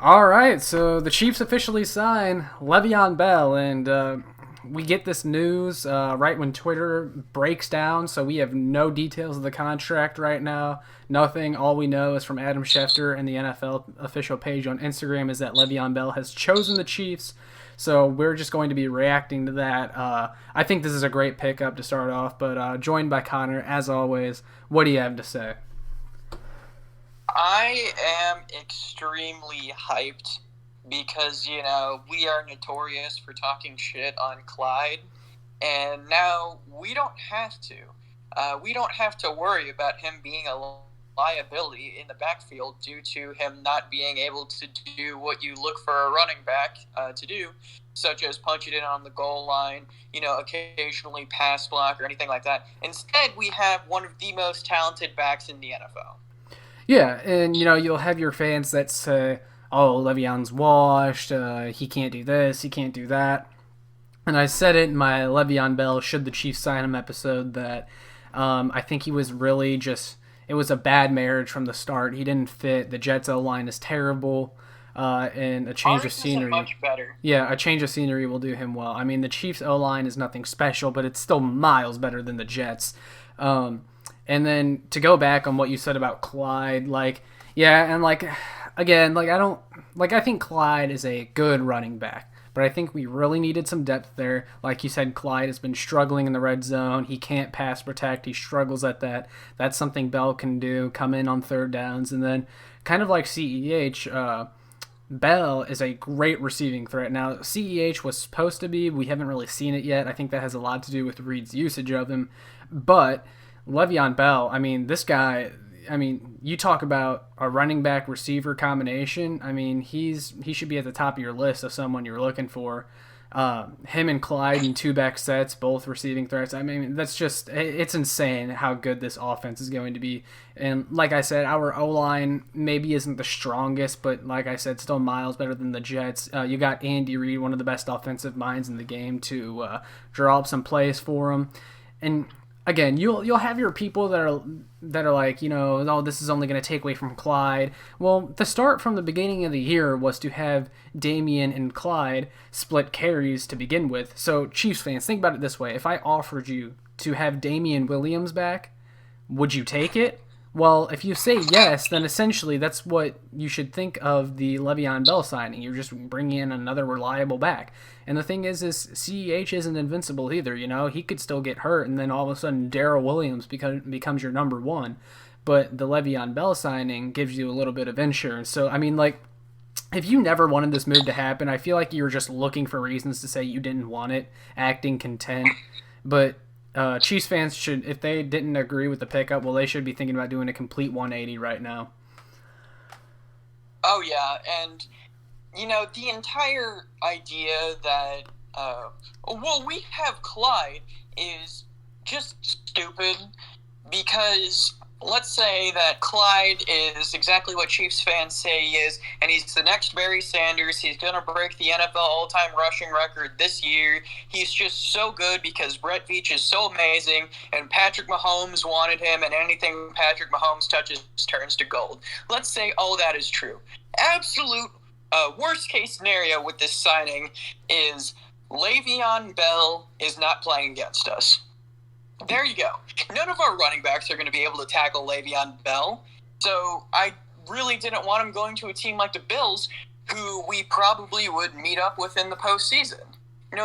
All right, so the Chiefs officially sign Le'Veon Bell, and we get this news right when Twitter breaks down. So we have no details of the contract right now. Nothing. All we know is from Adam Schefter and the NFL official page on Instagram is that Le'Veon Bell has chosen the Chiefs. So we're just going to be reacting to that. I think this is a great pickup to start off, but joined by Connor as always. What do you have to say? I am extremely hyped because, we are notorious for talking shit on Clyde, and now we don't have to. We don't have to worry about him being a liability in the backfield due to him not being able to do what you look for a running back to do, such as punch it in on the goal line, occasionally pass block or anything like that. Instead, we have one of the most talented backs in the NFL. Yeah, and you'll have your fans that say, "Oh, Le'Veon's washed. He can't do this. He can't do that." And I said it in my Le'Veon Bell should the Chiefs sign him episode that I think he was really just it was a bad marriage from the start. He didn't fit. The Jets O line is terrible, and a change of scenery. Much better. Yeah, a change of scenery will do him well. I mean, the Chiefs O line is nothing special, but it's still miles better than the Jets. And then to go back on what you said about Clyde, again, I think Clyde is a good running back, but I think we really needed some depth there. Like you said, Clyde has been struggling in the red zone. He can't pass protect. He struggles at that. That's something Bell can do, come in on third downs. And then kind of like CEH, Bell is a great receiving threat. Now, CEH was supposed to be. We haven't really seen it yet. I think that has a lot to do with Reed's usage of him. But Le'Veon Bell, this guy, you talk about a running back receiver combination. He should be at the top of your list of someone you're looking for. Him and Clyde in two-back sets, both receiving threats. It's insane how good this offense is going to be. And like I said, our O-line maybe isn't the strongest, but like I said, still miles better than the Jets. You got Andy Reid, one of the best offensive minds in the game, to draw up some plays for him. And again, you'll have your people that are like, oh, this is only going to take away from Clyde. Well, the start from the beginning of the year was to have Damian and Clyde split carries to begin with. So, Chiefs fans, think about it this way. If I offered you to have Damian Williams back, would you take it? Well, if you say yes, then essentially that's what you should think of the Le'Veon Bell signing. You're just bringing in another reliable back. And the thing is CEH isn't invincible either. He could still get hurt, and then all of a sudden Darrell Williams becomes your number one. But the Le'Veon Bell signing gives you a little bit of insurance. So, if you never wanted this move to happen, I feel like you were just looking for reasons to say you didn't want it, acting content. But Chiefs fans should, if they didn't agree with the pickup, well, they should be thinking about doing a complete 180 right now. Oh, yeah, and, the entire idea that, we have Clyde is just stupid because let's say that Clyde is exactly what Chiefs fans say he is, and he's the next Barry Sanders. He's going to break the NFL all-time rushing record this year. He's just so good because Brett Veach is so amazing, and Patrick Mahomes wanted him, and anything Patrick Mahomes touches turns to gold. Let's say all that is true. Absolute worst-case scenario with this signing is Le'Veon Bell is not playing against us. There you go. None of our running backs are going to be able to tackle Le'Veon Bell. So I really didn't want him going to a team like the Bills, who we probably would meet up with in the postseason.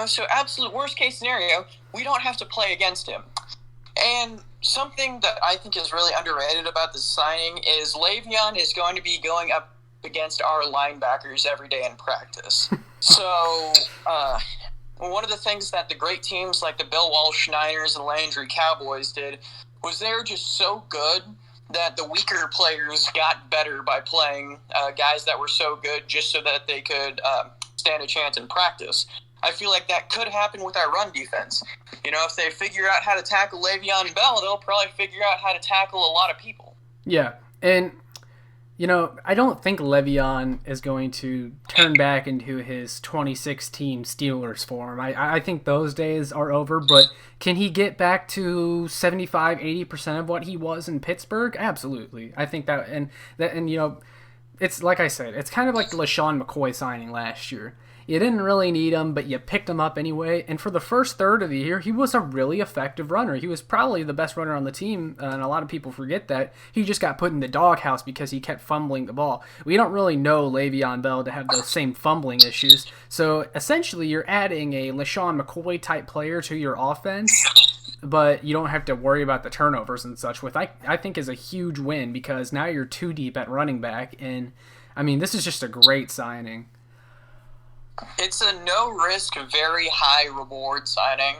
So absolute worst case scenario, we don't have to play against him. And something that I think is really underrated about this signing is Le'Veon is going to be going up against our linebackers every day in practice. So, one of the things that the great teams like the Bill Walsh Niners and Landry Cowboys did was they were just so good that the weaker players got better by playing guys that were so good just so that they could stand a chance in practice. I feel like that could happen with our run defense. If they figure out how to tackle Le'Veon Bell, they'll probably figure out how to tackle a lot of people. Yeah, and I don't think Le'Veon is going to turn back into his 2016 Steelers form. I think those days are over, but can he get back to 75-80% of what he was in Pittsburgh? Absolutely. I think that, and it's like I said, it's kind of like the LaShawn McCoy signing last year. You didn't really need him, but you picked him up anyway. And for the first third of the year, he was a really effective runner. He was probably the best runner on the team, and a lot of people forget that. He just got put in the doghouse because he kept fumbling the ball. We don't really know Le'Veon Bell to have those same fumbling issues. So essentially, you're adding a LaShawn McCoy type player to your offense, but you don't have to worry about the turnovers and such, which I think is a huge win because now you're too deep at running back. And, I mean, this is just a great signing. It's a no-risk, very high-reward signing.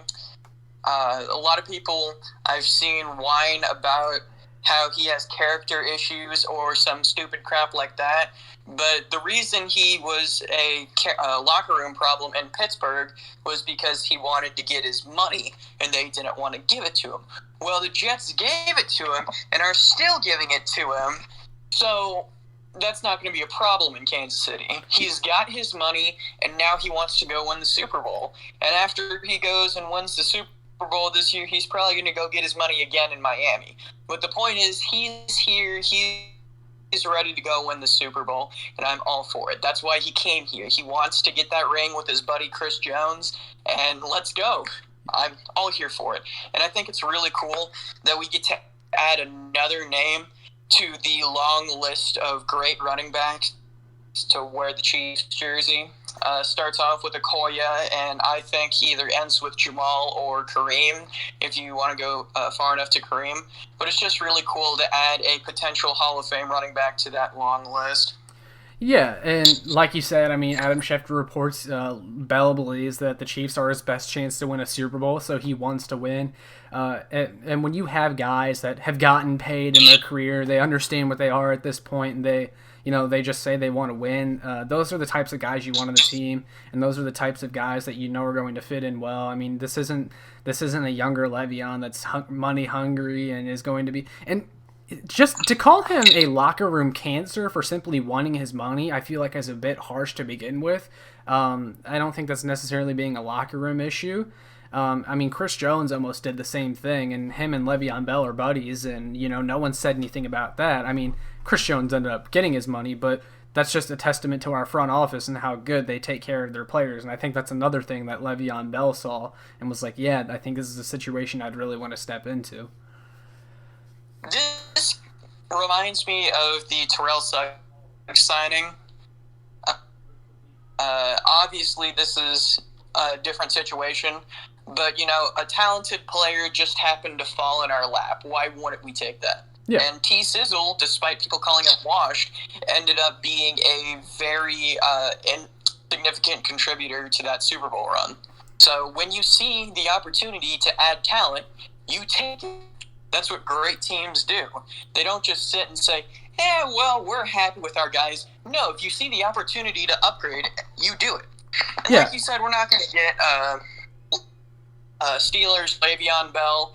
A lot of people I've seen whine about how he has character issues or some stupid crap like that. But the reason he was a locker room problem in Pittsburgh was because he wanted to get his money, and they didn't want to give it to him. Well, the Jets gave it to him and are still giving it to him. So that's not going to be a problem in Kansas City. He's got his money, and now he wants to go win the Super Bowl. And after he goes and wins the Super Bowl this year, he's probably going to go get his money again in Miami. But the point is, he's here, he's ready to go win the Super Bowl, and I'm all for it. That's why he came here. He wants to get that ring with his buddy Chris Jones, and let's go. I'm all here for it. And I think it's really cool that we get to add another name to the long list of great running backs to wear the Chiefs jersey. Starts off with Okoye, and I think he either ends with Jamal or Kareem, if you want to go far enough to Kareem. But it's just really cool to add a potential Hall of Fame running back to that long list. Yeah, and like you said, I mean, Adam Schefter reports Bell believes that the Chiefs are his best chance to win a Super Bowl, so he wants to win. And when you have guys that have gotten paid in their career, they understand what they are at this point, and they just say they want to win. Those are the types of guys you want on the team, and those are the types of guys that you know are going to fit in well. I mean, this isn't a younger Le'Veon that's money hungry and is going to be and. Just to call him a locker room cancer for simply wanting his money, I feel like is a bit harsh to begin with. I don't think that's necessarily being a locker room issue. I mean, Chris Jones almost did the same thing, and him and Le'Veon Bell are buddies, and, no one said anything about that. I mean, Chris Jones ended up getting his money, but that's just a testament to our front office and how good they take care of their players. And I think that's another thing that Le'Veon Bell saw and was like, yeah, I think this is a situation I'd really want to step into. This reminds me of the Terrell Suggs signing. Obviously, this is a different situation, but, a talented player just happened to fall in our lap. Why wouldn't we take that? Yeah. And T. Sizzle, despite people calling him washed, ended up being a very insignificant contributor to that Super Bowl run. So when you see the opportunity to add talent, you take it. That's what great teams do. They don't just sit and say, we're happy with our guys. No, if you see the opportunity to upgrade, you do it. And like you said, we're not going to get Steelers, Le'Veon Bell.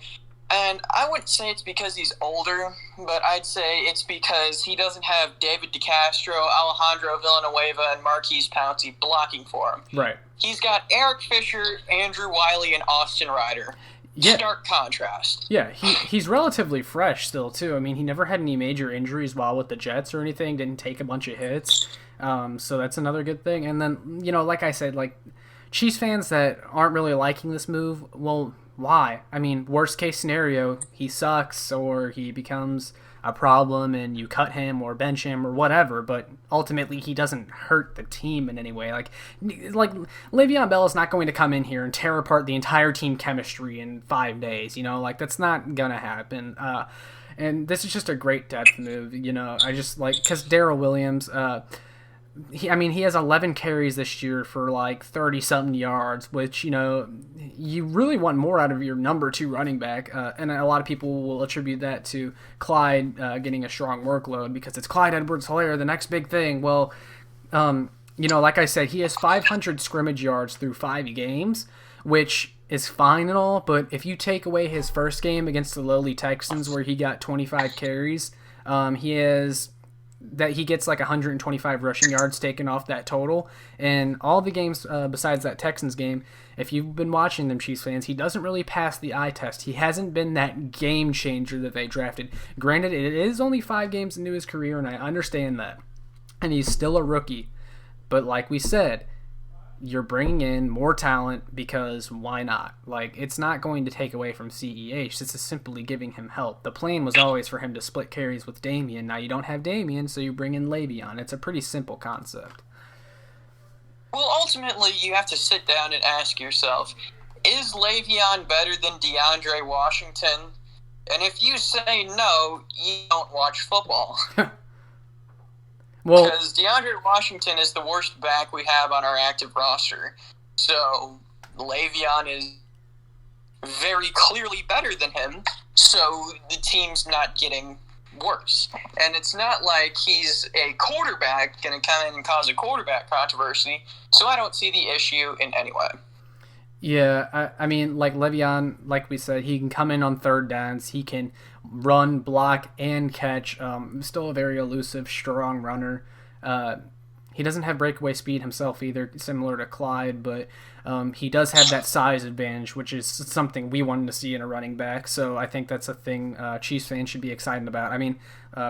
And I wouldn't say it's because he's older, but I'd say it's because he doesn't have David DeCastro, Alejandro Villanueva, and Marquise Pouncey blocking for him. Right. He's got Eric Fisher, Andrew Wiley, and Austin Ryder. Yeah. Stark contrast. Yeah, he's relatively fresh still, too. I mean, he never had any major injuries while with the Jets or anything, didn't take a bunch of hits. So that's another good thing. And then, like I said, Chiefs fans that aren't really liking this move, well, why? I mean, worst case scenario, he sucks or he becomes a problem and you cut him or bench him or whatever, but ultimately he doesn't hurt the team in any way. Like Le'Veon Bell is not going to come in here and tear apart the entire team chemistry in 5 days, that's not gonna happen. And this is just a great depth move, I just because Darrell Williams, he has 11 carries this year for 30-something yards, which, you really want more out of your number 2 running back. And a lot of people will attribute that to Clyde getting a strong workload because it's Clyde Edwards-Helaire, the next big thing. Well, like I said, he has 500 scrimmage yards through 5 games, which is fine and all, but if you take away his first game against the lowly Texans where he got 25 carries, he gets 125 rushing yards taken off that total. And all the games besides that Texans game, if you've been watching them, Chiefs fans, he doesn't really pass the eye test. He hasn't been that game changer that they drafted. Granted, it is only 5 games into his career, and I understand that. and he's still a rookie. But like we said, you're bringing in more talent because why not? Like, it's not going to take away from CEH. This is simply giving him help. The plan was always for him to split carries with Dameon. Now you don't have Dameon, so you bring in Le'Veon. It's a pretty simple concept. Well, ultimately, you have to sit down and ask yourself, is Le'Veon better than DeAndre Washington? And if you say no, you don't watch football. Well, because DeAndre Washington is the worst back we have on our active roster. So Le'Veon is very clearly better than him, so the team's not getting worse. And it's not like he's a quarterback going to come in and cause a quarterback controversy, so I don't see the issue in any way. Yeah, I mean, like Le'Veon, like we said, he can come in on third downs. He can run, block, and catch. Still a very elusive, strong runner. He doesn't have breakaway speed himself either, similar to Clyde, but he does have that size advantage, which is something we wanted to see in a running back. So I think that's a thing Chiefs fans should be excited about. I mean,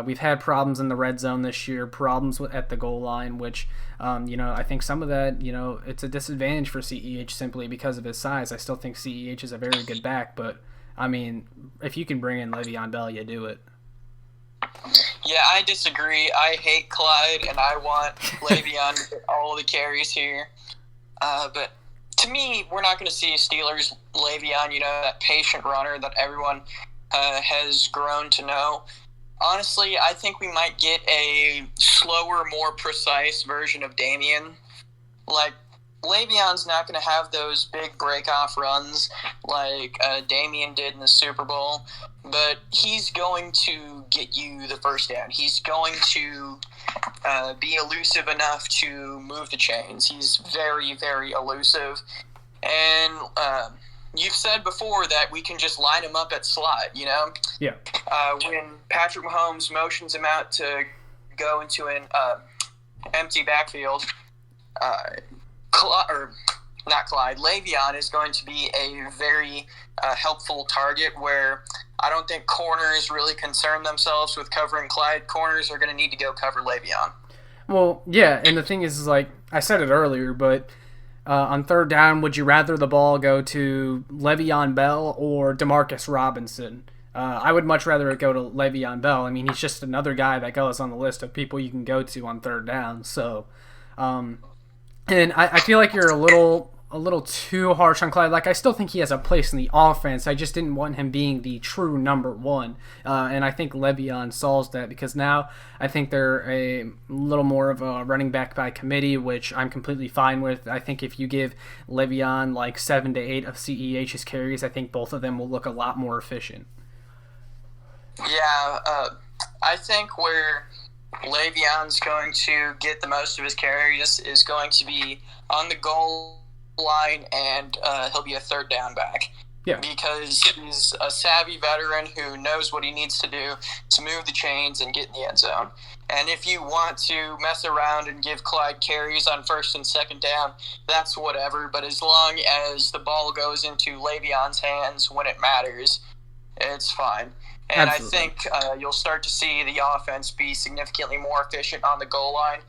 we've had problems in the red zone this year, problems at the goal line, which, I think some of that, it's a disadvantage for CEH simply because of his size. I still think CEH is a very good back, but, I mean, if you can bring in Le'Veon Bell, you do it. Yeah, I disagree. I hate Clyde, and I want Le'Veon to get all the carries here. But to me, we're not going to see Steelers Le'Veon, that patient runner that everyone has grown to know. Honestly, I think we might get a slower, more precise version of Dameon. Like, Le'Veon's not going to have those big break-off runs like Dameon did in the Super Bowl, but he's going to get you the first down. He's going to be elusive enough to move the chains. He's very, very elusive. And you've said before that we can just line him up at slot, Yeah. When Patrick Mahomes motions him out to go into an empty backfield, Le'Veon is going to be a very helpful target where I don't think corners really concern themselves with covering Clyde. Corners are going to need to go cover Le'Veon. Well, yeah, and the thing is like, I said it earlier, but on third down, would you rather the ball go to Le'Veon Bell or Demarcus Robinson? I would much rather it go to Le'Veon Bell. I mean, he's just another guy that goes on the list of people you can go to on third down. So, and I feel like you're a little too harsh on Clyde. Like, I still think he has a place in the offense. I just didn't want him being the true number one. And I think Le'Veon solves that because now I think they're a little more of a running back by committee, which I'm completely fine with. I think if you give Le'Veon like 7 to 8 of CEH's carries, I think both of them will look a lot more efficient. Yeah, I think where Le'Veon's going to get the most of his carries is going to be on the goal line, and he'll be a third down back. Yeah. Because he's a savvy veteran who knows what he needs to do to move the chains and get in the end zone. And if you want to mess around and give Clyde carries on first and second down, that's whatever. But as long as the ball goes into Le'Veon's hands when it matters, it's fine. And absolutely. I think you'll start to see the offense be significantly more efficient on the goal line,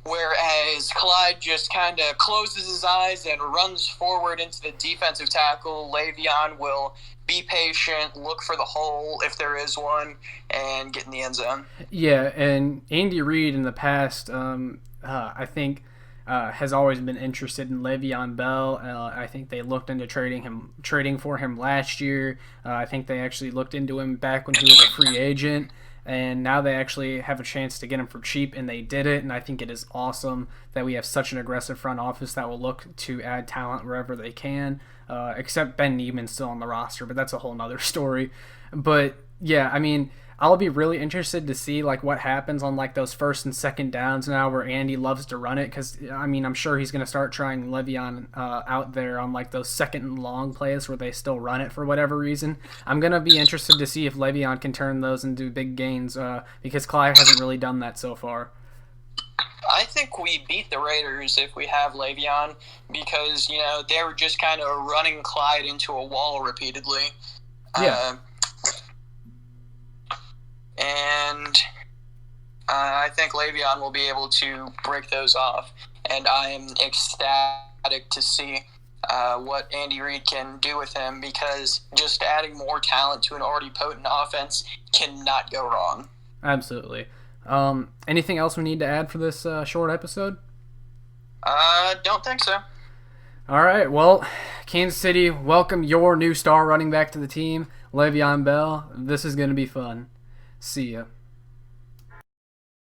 whereas Clyde just kind of closes his eyes and runs forward into the defensive tackle. Le'Veon will be patient, look for the hole if there is one, and get in the end zone. Yeah, and Andy Reid in the past, I think, has always been interested in Le'Veon Bell. I think they looked into trading for him last year. I think they actually looked into him back when he was a free agent, and now they actually have a chance to get him for cheap, and they did it. And I think it is awesome that we have such an aggressive front office that will look to add talent wherever they can. Except Ben Neiman's still on the roster, but that's a whole nother story. But yeah, I mean, I'll be really interested to see like what happens on like those first and second downs now where Andy loves to run it, because I mean, I'm sure he's going to start trying Le'Veon out there on like those second and long plays where they still run it for whatever reason. I'm going to be interested to see if Le'Veon can turn those into big gains because Clyde hasn't really done that so far. I think we beat the Raiders if we have Le'Veon because, they were just kind of running Clyde into a wall repeatedly. Yeah. And I I think Le'Veon will be able to break those off. And I am ecstatic to see what Andy Reid can do with him, because just adding more talent to an already potent offense cannot go wrong. Absolutely. Anything else we need to add for this short episode? Don't think so. All right, well, Kansas City, welcome your new star running back to the team, Le'Veon Bell. This is going to be fun. See ya.